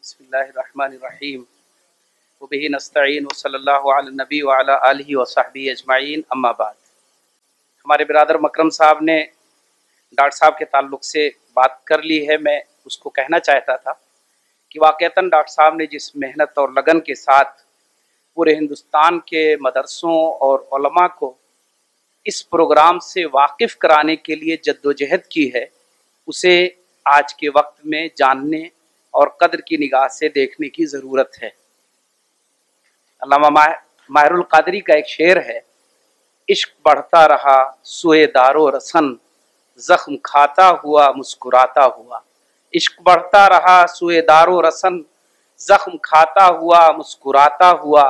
बिस्मिल्लाहिर्रहमानिर्रहीम व बिही नस्तईन व सल्लल्लाहु अला नबी व अला आलिहि व सहबिहि अजमाइन अम्मा बाद। हमारे बिरादर मकरम साहब ने डॉक्टर साहब के ताल्लुक़ से बात कर ली है। मैं उसको कहना चाहता था कि वाक़अतन डॉक्टर साहब ने जिस मेहनत और लगन के साथ पूरे हिंदुस्तान के मदरसों और उलमा को इस प्रोग्राम से वाकिफ़ कराने के लिए जद्दोजहद की है, उसे आज के वक्त में जानने और कदर की निगाह से देखने की ज़रूरत है। अल्लामा माहिरुल क़ादरी का एक शेर है, इश्क बढ़ता रहा सुए दारो रसन, ज़ख्म खाता हुआ मुस्कुराता हुआ। इश्क बढ़ता रहा सुए दारो रसन, ज़ख्म खाता हुआ मुस्कुराता हुआ।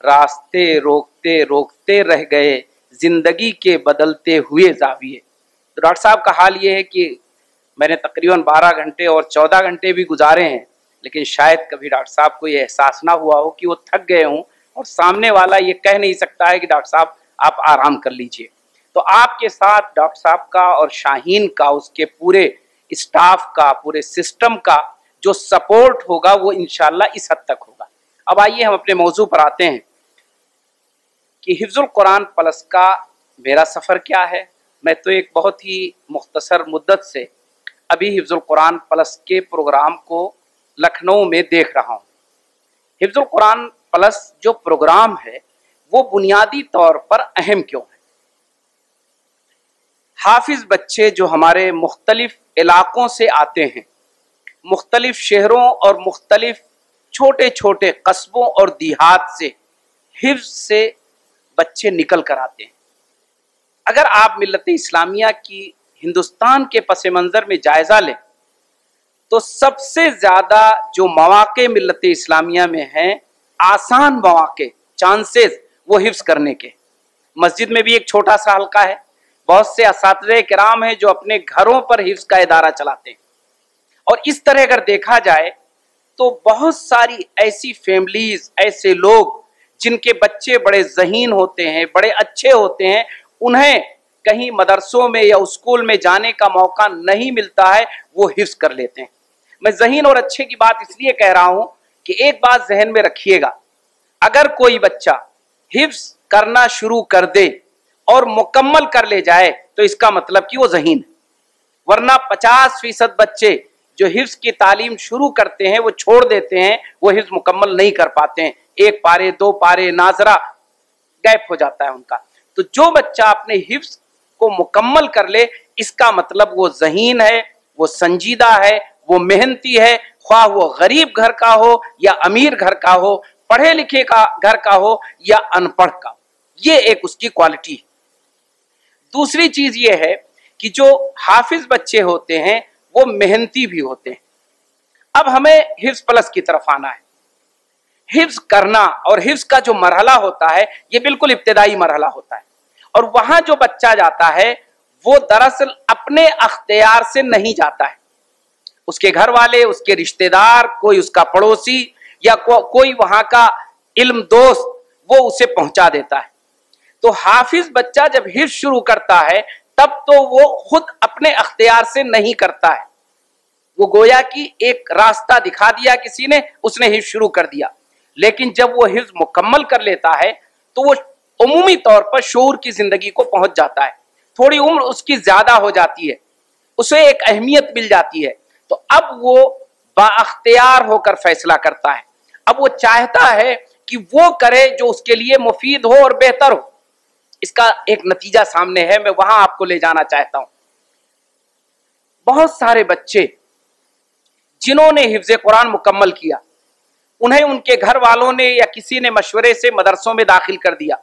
रास्ते रोकते रोकते रह गए ज़िंदगी के बदलते हुए ज़ाविये। तो डॉक्टर साहब का हाल ये है कि मैंने तकरीबन 12 घंटे और 14 घंटे भी गुजारे हैं, लेकिन शायद कभी डॉक्टर साहब को ये एहसास ना हुआ हो कि वो थक गए हों और सामने वाला ये कह नहीं सकता है कि डॉक्टर साहब आप आराम कर लीजिए। तो आपके साथ डॉक्टर साहब का और शाहीन का, उसके पूरे स्टाफ का, पूरे सिस्टम का जो सपोर्ट होगा वो इंशाअल्लाह इस हद तक होगा। अब आइए हम अपने मौजू पर आते हैं कि हिफ्ज़ुल कुरान प्लस का मेरा सफ़र क्या है। मैं तो एक बहुत ही मुख्तसर मुद्दत से अभी हिफ्ज़ुल कुरान प्लस के प्रोग्राम को लखनऊ में देख रहा हूँ। हिफ्ज़ुल कुरान प्लस जो प्रोग्राम है वो बुनियादी तौर पर अहम क्यों है? हाफिज बच्चे जो हमारे मुख्तलिफ इलाकों से आते हैं, मुख्तलिफ शहरों और मुख्तलिफ छोटे छोटे कस्बों और देहात से हिफ्ज़ से बच्चे निकल कर आते हैं। अगर आप मिल्लत इस्लामिया की हिंदुस्तान के पस मंज़र में जायज़ा लें तो सबसे ज़्यादा जो मौक़े मिल्लत इस्लामिया में हैं, आसान मौक़े, चांसेस वो हिफ्ज़ करने के। मस्जिद में भी एक छोटा सा हल्का है, बहुत से असातिज़े किराम हैं जो अपने घरों पर हिफ्ज़ का इदारा चलाते हैं। और इस तरह अगर देखा जाए तो बहुत सारी ऐसी फैमिलीज़, ऐसे लोग जिनके बच्चे बड़े ज़हीन होते हैं, बड़े अच्छे होते हैं, उन्हें कहीं मदरसों में या स्कूल में जाने का मौका नहीं मिलता है, वो हिफ्ज़ कर लेते हैं। मैं ज़हीन और अच्छे की बात इसलिए कह रहा हूँ कि एक बात जहन में रखिएगा, अगर कोई बच्चा हिफ्ज़ करना शुरू कर दे और मुकम्मल कर ले जाए तो इसका मतलब कि वो ज़हीन है। वरना 50% बच्चे जो हिफ्ज़ की तालीम शुरू करते हैं वो छोड़ देते हैं, वो हिफ्ज़ मुकम्मल नहीं कर पाते हैं। 1 पारे 2 पारे नाजरा गैप हो जाता है उनका। तो जो बच्चा अपने हिफ्ज़ को मुकम्मल कर ले, इसका मतलब वो ज़हीन है, वो संजीदा है, वो मेहनती है, ख्वाह वो गरीब घर का हो या अमीर घर का हो, पढ़े लिखे का घर का हो या अनपढ़ का। ये एक उसकी क्वालिटी है। दूसरी चीज ये है कि जो हाफिज बच्चे होते हैं वो मेहनती भी होते हैं। अब हमें हिफ्ज़ प्लस की तरफ आना है। हिफ्ज़ करना और हिफ्ज़ का जो मरहला होता है ये बिल्कुल इब्तिदाई मरहला होता है, और वहां जो बच्चा जाता है वो दरअसल अपने अख्तियार से नहीं जाता है। उसके घर वाले, उसके रिश्तेदार, कोई उसका पड़ोसी या कोई वहां का इल्म दोस्त वो उसे पहुंचा देता है। तो हाफिज बच्चा जब हिफ्ज़ शुरू करता है तब तो वो खुद अपने अख्तियार से नहीं करता है, वो गोया कि एक रास्ता दिखा दिया किसी ने, उसने हिफ्ज़ शुरू कर दिया। लेकिन जब वो हिफ्ज़ मुकम्मल कर लेता है तो वो उमूमी तौर पर शऊर की जिंदगी को पहुंच जाता है। थोड़ी उम्र उसकी ज्यादा हो जाती है, उसे एक अहमियत मिल जाती है, तो अब वो बाअख्तियार होकर फैसला करता है। अब वो चाहता है कि वो करे जो उसके लिए मुफीद हो और बेहतर हो। इसका एक नतीजा सामने है, मैं वहां आपको ले जाना चाहता हूं। बहुत सारे बच्चे जिन्होंने हिफ्ज़ कुरान मुकम्मल किया, उन्हें उनके घर वालों ने या किसी ने मशवरे से मदरसों में दाखिल कर दिया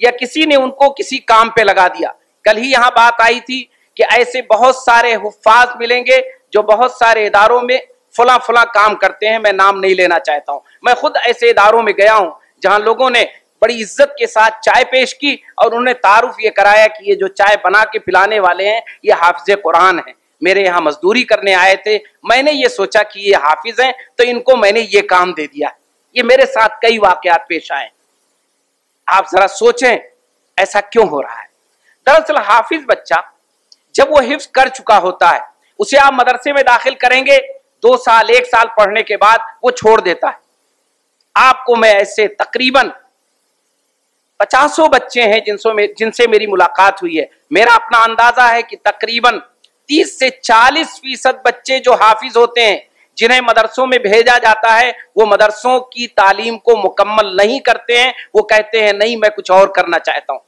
या किसी ने उनको किसी काम पे लगा दिया। कल ही यहां बात आई थी कि ऐसे बहुत सारे हुफ्फाज मिलेंगे जो बहुत सारे इदारों में फला फला काम करते हैं। मैं नाम नहीं लेना चाहता हूं। मैं खुद ऐसे इदारों में गया हूं जहां लोगों ने बड़ी इज्जत के साथ चाय पेश की और उन्हें तारुफ ये कराया कि ये जो चाय बना के पिलाने वाले हैं ये हाफिज़े कुरान हैं, मेरे यहाँ मजदूरी करने आए थे, मैंने ये सोचा कि ये हाफिज हैं तो इनको मैंने ये काम दे दिया। ये मेरे साथ कई वाकयात पेश आए। आप जरा सोचें ऐसा क्यों हो रहा है। दरअसल हाफिज बच्चा जब वो हिफ्ज़ कर चुका होता है, उसे आप मदरसे में दाखिल करेंगे, 2 साल 1 साल पढ़ने के बाद वो छोड़ देता है। आपको मैं ऐसे तकरीबन 50 बच्चे हैं जिनसे मेरी मुलाकात हुई है। मेरा अपना अंदाजा है कि तकरीबन 30 से 40% बच्चे जो हाफिज होते हैं, जिन्हें मदरसों में भेजा जाता है, वो मदरसों की तालीम को मुकम्मल नहीं करते हैं। वो कहते हैं नहीं, मैं कुछ और करना चाहता हूं।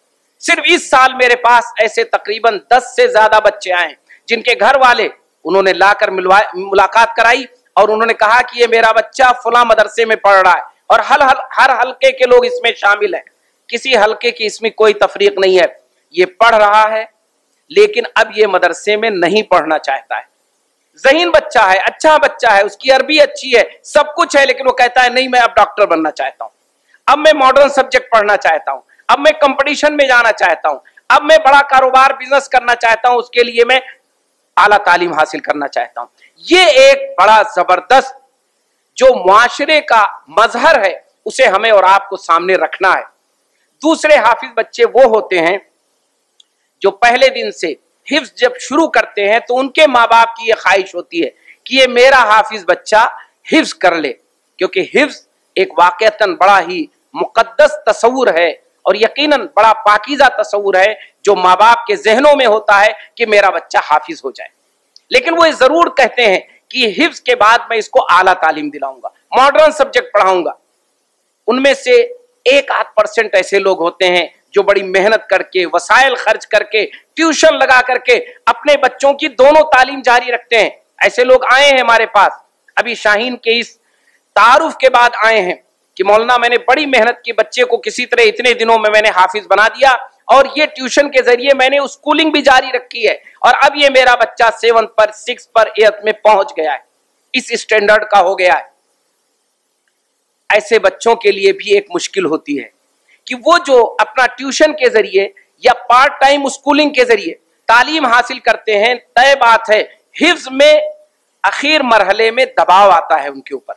सिर्फ इस साल मेरे पास ऐसे तकरीबन 10 से ज्यादा बच्चे आए जिनके घर वाले उन्होंने लाकर मुलाकात कराई और उन्होंने कहा कि ये मेरा बच्चा फला मदरसे में पढ़ रहा है और हर हल्के के लोग इसमें शामिल हैं। किसी हल्के की इसमें कोई तफरीक नहीं है। ये पढ़ रहा है लेकिन अब ये मदरसे में नहीं पढ़ना चाहता है। ज़हीन बच्चा है, अच्छा बच्चा है, उसकी अरबी अच्छी है, सब कुछ है, लेकिन वो कहता है नहीं, मैं अब डॉक्टर बनना चाहता हूं, अब मैं मॉडर्न सब्जेक्ट पढ़ना चाहता हूं, अब मैं कंपटीशन में जाना चाहता हूं, अब मैं बड़ा कारोबार बिजनेस करना चाहता हूं, उसके लिए मैं आला तालीम हासिल करना चाहता हूं। ये एक बड़ा जबरदस्त जो मुआशरे का मजहर है, उसे हमें और आपको सामने रखना है। दूसरे हाफिज बच्चे वो होते हैं जो पहले दिन से हिफ्ज जब शुरू करते हैं तो उनके माँ बाप की ये ख्वाहिश होती है कि ये मेरा हाफिज बच्चा हिफ्ज कर ले, क्योंकि हिफ्ज एक वाकईतन बड़ा ही मुकद्दस तस्वुर है और यकीनन बड़ा पाकीज़ा तस्वुर है जो माँ बाप के जहनों में होता है कि मेरा बच्चा हाफिज हो जाए। लेकिन वो जरूर कहते हैं कि हिफ्ज के बाद मैं इसको आला तालीम दिलाऊंगा, मॉडर्न सब्जेक्ट पढ़ाऊंगा। उनमें से 1-8% ऐसे लोग होते हैं जो बड़ी मेहनत करके, वसाइल खर्च करके, ट्यूशन लगा करके अपने बच्चों की दोनों तालीम जारी रखते हैं। ऐसे लोग आए हैं हमारे पास, अभी शाहीन के इस तारुफ के बाद आए हैं कि मौलाना मैंने बड़ी मेहनत की, बच्चे को किसी तरह इतने दिनों में मैंने हाफिज बना दिया और ये ट्यूशन के जरिए मैंने स्कूलिंग भी जारी रखी है और अब ये मेरा बच्चा 7 पर 6 पर 8 में पहुंच गया है, इस स्टैंडर्ड का हो गया है। ऐसे बच्चों के लिए भी एक मुश्किल होती है कि वो जो अपना ट्यूशन के जरिए या पार्ट टाइम स्कूलिंग के जरिए तालीम हासिल करते हैं, तय बात है हिफ्ज में आखिर मरहले में दबाव आता है उनके ऊपर।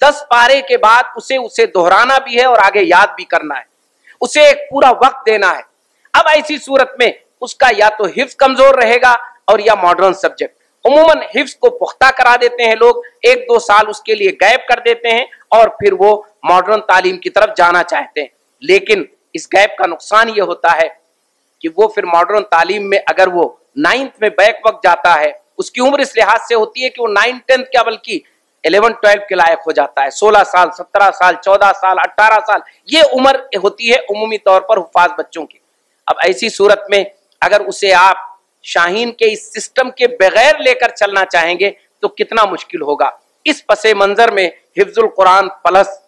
10 पारे के बाद उसे दोहराना भी है और आगे याद भी करना है, उसे एक पूरा वक्त देना है। अब ऐसी सूरत में उसका या तो हिफ्ज कमजोर रहेगा और या मॉडर्न सब्जेक्ट। उमूमन हिफ्ज को पुख्ता करा देते हैं लोग, 1-2 साल उसके लिए गैप कर देते हैं और फिर वो मॉडर्न तालीम की तरफ जाना चाहते हैं। लेकिन इस गैप का नुकसान ये होता है कि वो फिर मॉडर्न तालीम में अगर वो 9th में बैक वक्त जाता है, उसकी उम्र इस लिहाज से होती है कि वो 9-10 क्या बल्कि 11-12 के लायक हो जाता है। 16 साल, 17 साल, 14 साल, 18 साल ये उम्र होती है उमूमी तौर पर हुफ्फाज बच्चों की। अब ऐसी सूरत में अगर उसे आप शाहीन के इस सिस्टम के बगैर लेकर चलना चाहेंगे तो कितना मुश्किल होगा। इस पसे मंजर में हिफ्जुल कुरान प्लस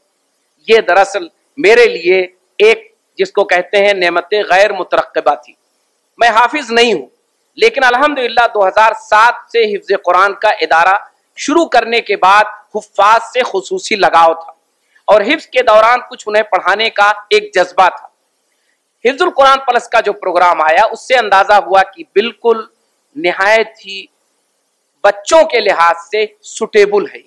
ये दरअसल मेरे लिए एक जिसको कहते हैं नेमत गैर मुतरक्किबा थी। मैं हाफिज नहीं हूं, लेकिन अल्हम्दुलिल्लाह 2007 से हिफ्ज कुरान का इदारा शुरू करने के बाद हुफ्फाज से खुसूसी लगाव था और हिफ्ज के दौरान कुछ उन्हें पढ़ाने का एक जज्बा था। हिफ्जुल कुरान प्लस का जो प्रोग्राम आया उससे अंदाजा हुआ कि बिल्कुल निहायत ही बच्चों के लिहाज से सुटेबल है।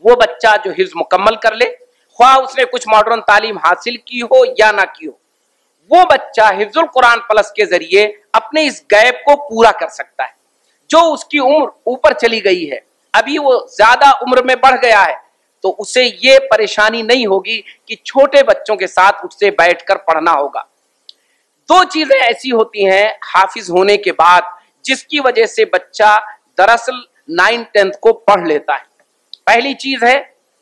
वो बच्चा जो हिफ्ज मुकम्मल कर ले, ख्वाह उसने कुछ मॉडर्न तालीम हासिल की हो या ना की हो, वो बच्चा हिफ्जुल कुरान प्लस के जरिए अपने इस गैप को पूरा कर सकता है। जो उसकी उम्र ऊपर चली गई है, अभी वो ज्यादा उम्र में बढ़ गया है, तो उसे ये परेशानी नहीं होगी कि छोटे बच्चों के साथ उससे बैठकर पढ़ना होगा। 2 चीजें ऐसी होती हैं हाफिज होने के बाद जिसकी वजह से बच्चा दरअसल 9-10 को पढ़ लेता है। पहली चीज है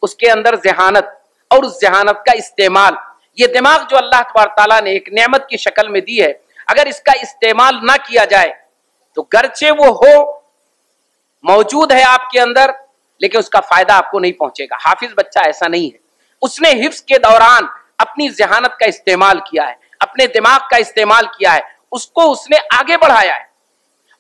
उसके अंदर ज़हानत और उस ज़हानत का इस्तेमाल। ये दिमाग जो अल्लाह तबारक तआला ने एक नेमत की शक्ल में दी है, अगर इसका इस्तेमाल ना किया जाए तो गर्चे वो हो मौजूद है आपके अंदर, लेकिन उसका फायदा आपको नहीं पहुंचेगा। हाफिज बच्चा ऐसा नहीं है, उसने हिफ्ज के दौरान अपनी ज़हानत का इस्तेमाल किया है, अपने दिमाग का इस्तेमाल किया है, उसको उसने आगे बढ़ाया है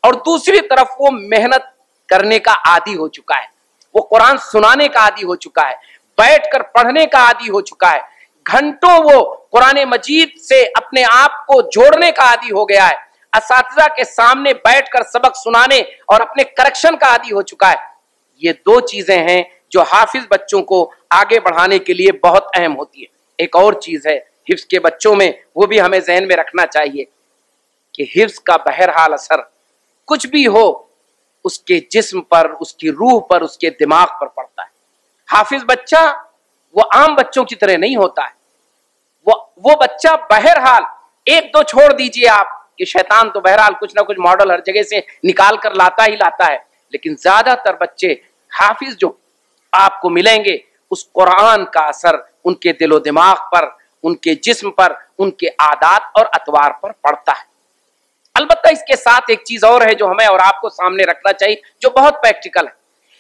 और दूसरी तरफ वो मेहनत करने का आदी हो चुका है, वो कुरान सुनाने का आदी हो चुका है, बैठकर पढ़ने का आदी हो चुका है, घंटों वो कुरान मजीद से अपने आप को जोड़ने का आदी हो गया है, असातिज़ा के सामने बैठकर सबक सुनाने और अपने करेक्शन का आदी हो चुका है। ये 2 चीजें हैं जो हाफिज बच्चों को आगे बढ़ाने के लिए बहुत अहम होती है। एक और चीज है हिफ्ज के बच्चों में, वो भी हमें जहन में रखना चाहिए कि हिफ्ज का बहरहाल असर कुछ भी हो उसके जिस्म पर, उसकी रूह पर, उसके दिमाग पर पड़ता है। हाफिज बच्चा वो आम बच्चों की तरह नहीं होता है। वो बच्चा बहरहाल, एक दो छोड़ दीजिए आप कि शैतान तो बहरहाल कुछ ना कुछ मॉडल हर जगह से निकाल कर लाता ही लाता है, लेकिन ज्यादातर बच्चे हाफिज जो आपको मिलेंगे उस कुरान का असर उनके दिलो दिमाग पर, उनके जिस्म पर, उनके आदात और अतवार पर पड़ता है। अलबत्ता इसके साथ एक चीज और है जो हमें और आपको सामने रखना चाहिए, जो बहुत प्रैक्टिकल है।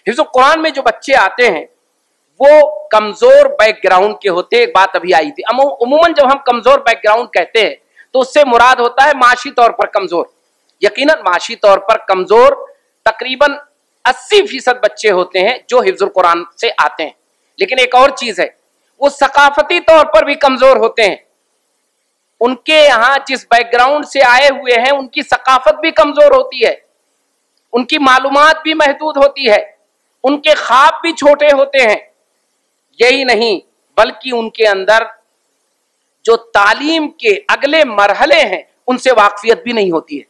हिफ्ज़ुल कुरान में जो बच्चे आते हैं वो कमजोर बैकग्राउंड के होते हैं। एक बात अभी आई थी, उमूमन जब हम कमजोर बैकग्राउंड कहते हैं तो उससे मुराद होता है माशी तौर पर कमजोर। यकीनन माशी तौर पर कमजोर तकरीबन 80% बच्चे होते हैं जो हिफ्ज़ुल कुरान से आते हैं। लेकिन एक और चीज है, वो सकाफती तौर पर भी कमजोर होते हैं। उनके यहां जिस बैकग्राउंड से आए हुए हैं उनकी सकाफत भी कमजोर होती है, उनकी मालूमात भी महदूद होती है, उनके ख्वाब भी छोटे होते हैं। यही नहीं बल्कि उनके अंदर जो तालीम के अगले मरहले हैं उनसे वाकफियत भी नहीं होती है।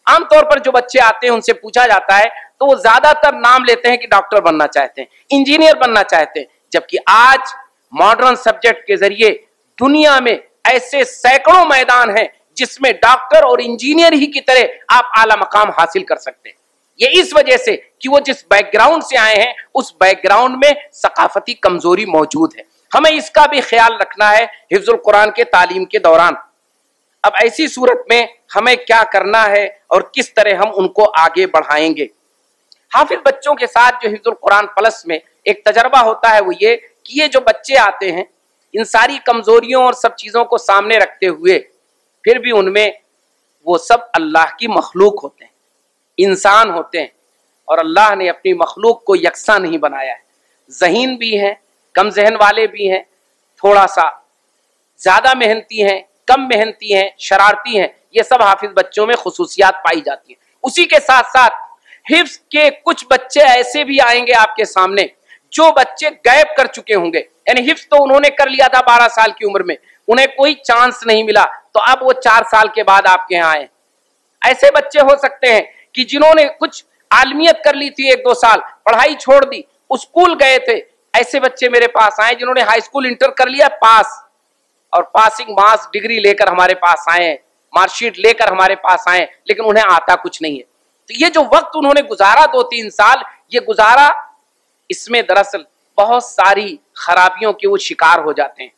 आमतौर पर जो बच्चे आते हैं उनसे पूछा जाता है तो वो ज्यादातर नाम लेते हैं कि डॉक्टर बनना चाहते हैं, इंजीनियर बनना चाहते हैं, जबकि आज मॉडर्न सब्जेक्ट के जरिए दुनिया में ऐसे सैकड़ों मैदान हैं जिसमें डॉक्टर और इंजीनियर ही की तरह आप आला मकाम हासिल कर सकते हैं। ये इस वजह से कि वो जिस बैकग्राउंड से आए हैं उस बैकग्राउंड में सकाफती कमजोरी मौजूद है। हमें इसका भी ख्याल रखना है हिफ्ज़ुल कुरान के तालीम के दौरान। अब ऐसी सूरत में हमें क्या करना है और किस तरह हम उनको आगे बढ़ाएंगे। हाफिज बच्चों के साथ जो हिफ्ज़ुल कुरान प्लस में एक तजर्बा होता है वो ये कि ये जो बच्चे आते हैं इन सारी कमजोरियों और सब चीजों को सामने रखते हुए फिर भी उनमें वो सब अल्लाह की मखलूक होते हैं, इंसान होते हैं, और अल्लाह ने अपनी मखलूक को यकसा नहीं बनाया है। ज़हीन भी हैं, कम जहन वाले भी हैं, थोड़ा सा ज्यादा मेहनती हैं, कम मेहनती हैं, शरारती हैं, ये सब हाफिज बच्चों में खुसूसियात पाई जाती हैं। उसी के साथ साथ हिफ्ज़ के कुछ बच्चे ऐसे भी आएंगे आपके सामने जो बच्चे गैप कर चुके होंगे, यानी हिफ्ज़ तो उन्होंने कर लिया था 12 साल की उम्र में, उन्हें कोई चांस नहीं मिला तो अब वो 4 साल के बाद आपके यहाँ आए। ऐसे बच्चे हो सकते हैं कि जिन्होंने कुछ आलमियत कर ली थी 1-2 साल, पढ़ाई छोड़ दी, स्कूल गए थे, ऐसे बच्चे मेरे पास आए जिन्होंने हाई स्कूल इंटर कर लिया पास, और पासिंग मार्क्स डिग्री लेकर हमारे पास आए, मार्कशीट लेकर हमारे पास आए, लेकिन उन्हें आता कुछ नहीं है। तो ये जो वक्त उन्होंने गुजारा 2-3 साल ये गुजारा, इसमें दरअसल बहुत सारी खराबियों के वो शिकार हो जाते हैं,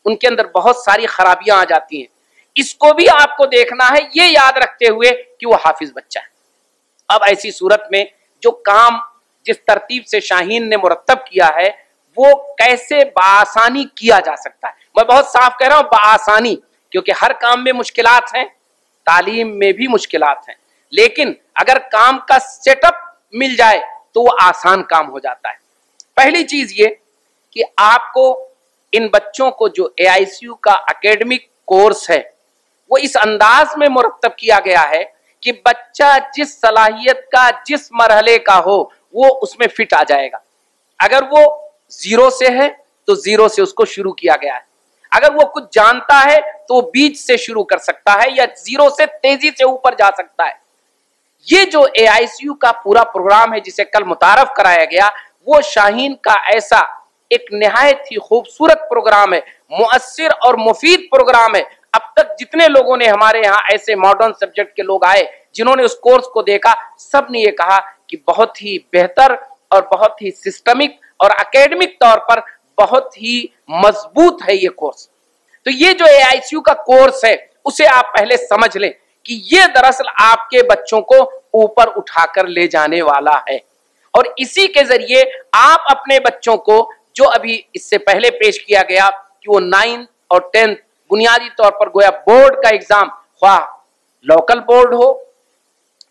उनके अंदर बहुत सारी खराबियां आ जाती हैं। इसको भी आपको देखना है, ये याद रखते हुए कि वो हाफिज बच्चा है। अब ऐसी सूरत में जो काम जिस तरतीब से शाहीन ने मुरत्तब किया है वो कैसे बाआसानी किया जा सकता है। मैं बहुत साफ कह रहा हूं बाआसानी, क्योंकि हर काम में मुश्किलात हैं, तालीम में भी मुश्किलात हैं, लेकिन अगर काम का सेटअप मिल जाए तो वो आसान काम हो जाता है। पहली चीज ये कि आपको इन बच्चों को जो AICU का एकेडमिक कोर्स है वो इस अंदाज में मुरत्तब किया गया है कि बच्चा जिस सलाहियत का जिस मरहले का हो वो उसमें फिट आ जाएगा। अगर वो 0 से है तो 0 से उसको शुरू किया गया है, अगर वो कुछ जानता है तो बीच से शुरू कर सकता है या 0 से तेजी से ऊपर जा सकता है। ये जो AICU का पूरा प्रोग्राम है जिसे कल मुतारफ कराया गया, वो शाहीन का ऐसा एक निहायत ही खूबसूरत प्रोग्राम है, मुअस्सिर और मुफीद प्रोग्राम है। अब तक जितने लोगों ने हमारे यहाँ ऐसे मॉडर्न सब्जेक्ट के लोग आए जिन्होंने उस कोर्स को देखा, सब ने ये कहा कि बहुत ही बेहतर और बहुत ही सिस्टमिक और एकेडमिक तौर पर बहुत ही मजबूत है ये कोर्स। तो ये जो AICU का कोर्स है उसे आप पहले समझ लें कि ये दरअसल आपके बच्चों को ऊपर उठाकर ले जाने वाला है, और इसी के जरिए आप अपने बच्चों को, जो अभी इससे पहले पेश किया गया कि वो 9th और 10th बुनियादी तौर पर गोया बोर्ड का एग्जाम, ख्वाह लोकल बोर्ड हो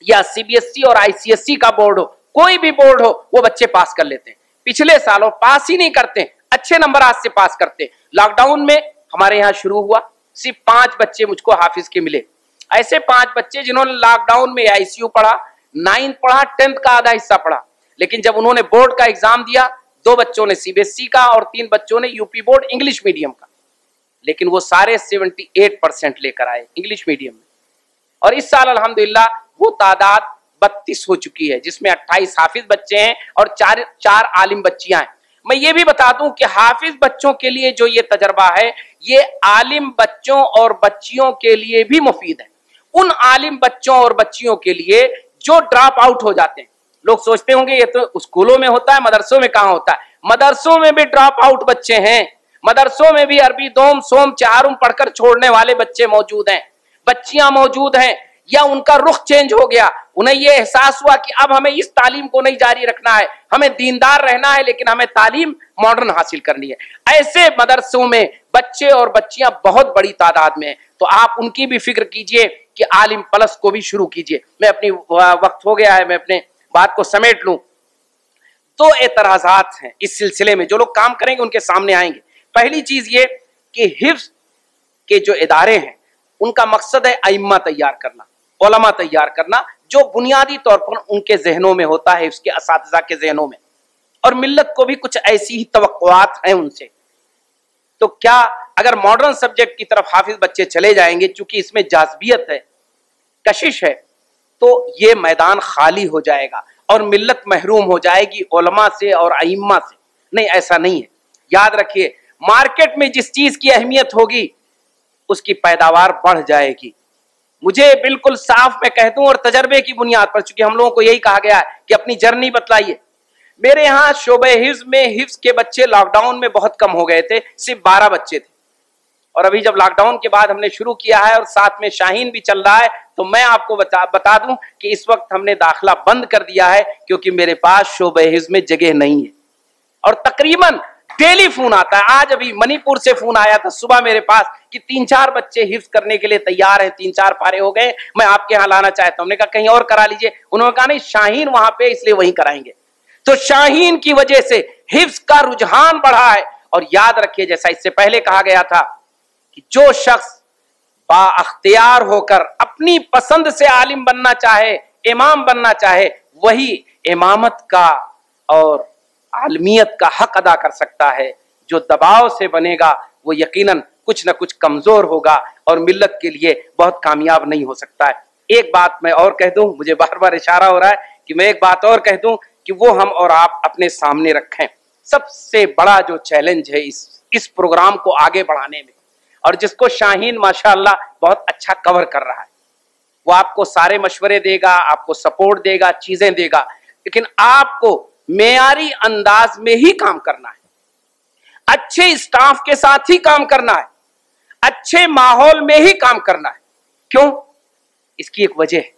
या CBSE और ICSE का बोर्ड हो, कोई भी बोर्ड हो, वो बच्चे पास कर लेते हैं। पिछले सालों पास ही नहीं करते, अच्छे नंबर आज से पास करते। लॉकडाउन में हमारे यहाँ शुरू हुआ, सिर्फ 5 बच्चे मुझको हाफिज के मिले। ऐसे 5 बच्चे जिन्होंने लॉकडाउन में ICU पढ़ा, 9th पढ़ा, 10th का आधा हिस्सा पढ़ा, लेकिन जब उन्होंने बोर्ड का एग्जाम दिया 2 बच्चों ने CBSE का और 3 बच्चों ने UP बोर्ड इंग्लिश मीडियम का, लेकिन वो सारे 78% लेकर आए इंग्लिश मीडियम में। और इस साल अल्हम्दुलिल्लाह वो तादाद 32 हो चुकी है, जिसमें 28 हाफिज बच्चे हैं और चार आलिम बच्चियां हैं। मैं ये भी बता दूं कि हाफिज बच्चों के लिए जो ये तजर्बा है, ये आलिम बच्चों और बच्चियों के लिए भी मुफीद है। उन आलिम बच्चों और बच्चियों के लिए जो ड्रॉप आउट हो जाते हैं। लोग सोचते होंगे ये तो स्कूलों में होता है, मदरसों में कहां होता है। मदरसों में भी ड्रॉप आउट बच्चे हैं, मदरसों में भी अरबी दोम सोम चारुम पढ़कर छोड़ने वाले बच्चे मौजूद हैं, बच्चियां मौजूद हैं। या उनका रुख चेंज हो गया, उन्हें यह एहसास हुआ कि अब हमें इस तालीम को नहीं जारी रखना है, हमें दीनदार रहना है, लेकिन हमें तालीम मॉडर्न हासिल करनी है। ऐसे मदरसों में बच्चे और बच्चियां बहुत बड़ी तादाद में हैं। तो आप उनकी भी फिक्र कीजिए कि आलिम प्लस को भी शुरू कीजिए। मैं अपनी वक्त हो गया है, मैं अपने बात को समेट लूं। तो एतराजात हैं इस सिलसिले में, जो लोग काम करेंगे उनके सामने आएंगे। पहली चीज ये कि हिफ्ज के जो इदारे हैं उनका मकसद है अइम्मा तैयार करना, उलमा तैयार करना, जो बुनियादी तौर पर उनके जहनों में होता है, उसके असातिज़ा के जहनों में। और मिल्लत को भी कुछ ऐसी ही तवक्कुआत हैं उनसे। तो क्या अगर मॉडर्न सब्जेक्ट की तरफ हाफिज बच्चे चले जाएंगे, चूंकि इसमें जाज़बियत है, कशिश है, तो ये मैदान खाली हो जाएगा और मिल्लत महरूम हो जाएगी उलमा से और अइम्मा से। नहीं, ऐसा नहीं है। याद रखिए, मार्केट में जिस चीज की अहमियत होगी उसकी पैदावार बढ़ जाएगी। मुझे बिल्कुल साफ मैं कह दूं, और तजर्बे की बुनियाद पर, चूंकि हम लोगों को यही कहा गया है कि अपनी जर्नी बतलाइए। मेरे यहाँ शोबे हिफ्ज में हिफ्ज के बच्चे लॉकडाउन में बहुत कम हो गए थे, सिर्फ 12 बच्चे थे। और अभी जब लॉकडाउन के बाद हमने शुरू किया है और साथ में शाहीन भी चल रहा है, तो मैं आपको बता दूं कि इस वक्त हमने दाखिला बंद कर दिया है, क्योंकि मेरे पास शोबे हिफ्ज में जगह नहीं है। और तकरीबन डेली फोन आता है। आज अभी मणिपुर से फोन आया था सुबह मेरे पास कि 3-4 बच्चे हिफ्ज करने के लिए तैयार हैं, 3-4 पारे हो गए, मैं आपके यहाँ लाना चाहता हूं। हमने कहा कहीं और करा लीजिए। उन्होंने कहा नहीं, शाहीन वहां पे, इसलिए वहीं कराएंगे। तो शाहीन की वजह से हिफ्ज का रुझान बढ़ा है। और याद रखिए, जैसा इससे पहले कहा गया था कि जो शख्स बाअख्तियार होकर अपनी पसंद से आलिम बनना चाहे, इमाम बनना चाहे, वही इमामत का और आलमियत का हक अदा कर सकता है। जो दबाव से बनेगा वो यकीनन कुछ न कुछ कमजोर होगा और मिल्लत के लिए बहुत कामयाब नहीं हो सकता है। एक बात मैं और कह दूं, मुझे बार बार इशारा हो रहा है कि मैं एक बात और कह दूं कि वो हम और आप अपने सामने रखें। सबसे बड़ा जो चैलेंज है इस प्रोग्राम को आगे बढ़ाने में, और जिसको शाहीन माशाअल्लाह बहुत अच्छा कवर कर रहा है, वो आपको सारे मशवरे देगा, आपको सपोर्ट देगा, चीजें देगा, लेकिन आपको मेयारी अंदाज में ही काम करना है, अच्छे स्टाफ के साथ ही काम करना है, अच्छे माहौल में ही काम करना है। क्यों? इसकी एक वजह है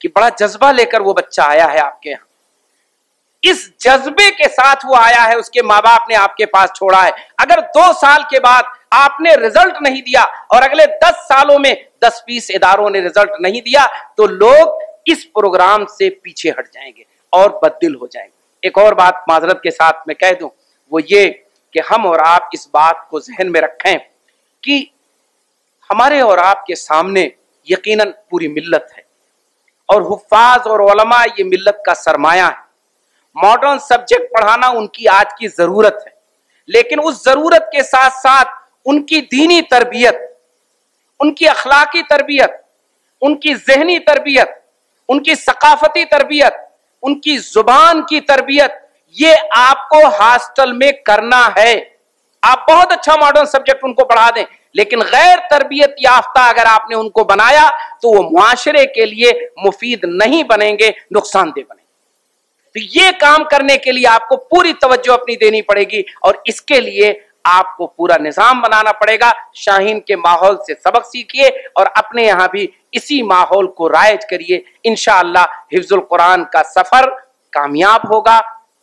कि बड़ा जज्बा लेकर वो बच्चा आया है आपके यहां। इस जज्बे के साथ वो आया है, उसके माँ बाप ने आपके पास छोड़ा है। अगर 2 साल के बाद आपने रिजल्ट नहीं दिया और अगले 10 सालों में 10-20 इदारों ने रिजल्ट नहीं दिया, तो लोग इस प्रोग्राम से पीछे हट जाएंगे और बददिल हो जाएंगे। एक और बात माजरत के साथ मैं कह दूं, वो ये कि हम और आप इस बात को जहन में रखें कि हमारे और आपके सामने यकीनन पूरी मिल्लत है, और हुफ्फाज और उलमा ये मिल्लत का सरमाया है। मॉडर्न सब्जेक्ट पढ़ाना उनकी आज की जरूरत है, लेकिन उस जरूरत के साथ साथ उनकी दीनी तरबियत, उनकी अखलाकी तरबियत, उनकी जहनी तरबियत, उनकी सकाफती तरबियत, उनकी जुबान की तरबियत, ये आपको हॉस्टल में करना है। आप बहुत अच्छा मॉडर्न सब्जेक्ट उनको पढ़ा दें, लेकिन गैर तरबियत याफ्ता अगर आपने उनको बनाया तो वो मुआशरे के लिए मुफीद नहीं बनेंगे, नुकसानदेह बनेंगे। तो ये काम करने के लिए आपको पूरी तवज्जो अपनी देनी पड़ेगी, और इसके लिए आपको पूरा निजाम बनाना पड़ेगा। शाहीन के माहौल से सबक सीखिए और अपने यहां भी इसी माहौल को राइज करिए। इंशाअल्लाह हिफ्जुल कुरान का सफर कामयाब होगा,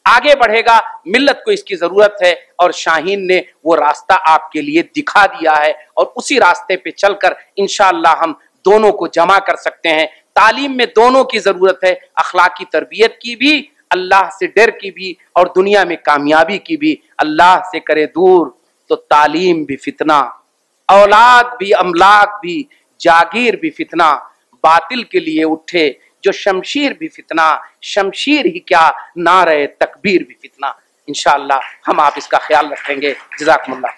आगे बढ़ेगा। मिल्लत को इसकी जरूरत है, और शाहीन ने वो रास्ता आपके लिए दिखा दिया है, और उसी रास्ते पे चलकर इंशाअल्लाह हम दोनों को जमा कर सकते हैं। तालीम में दोनों की जरूरत है, अखलाकी तरबियत की भी, अल्लाह से डर की भी, और दुनिया में कामयाबी की भी। अल्लाह से करे दूर तो तालीम भी फितना, औलाद भी, अमलाक भी, जागीर भी फितना, बातिल के लिए उठे जो शमशीर भी फितना, शमशीर ही क्या नारे तकबीर भी फितना। इंशाअल्लाह हम आप इसका ख्याल रखेंगे। जज़ाकुमुल्लाह।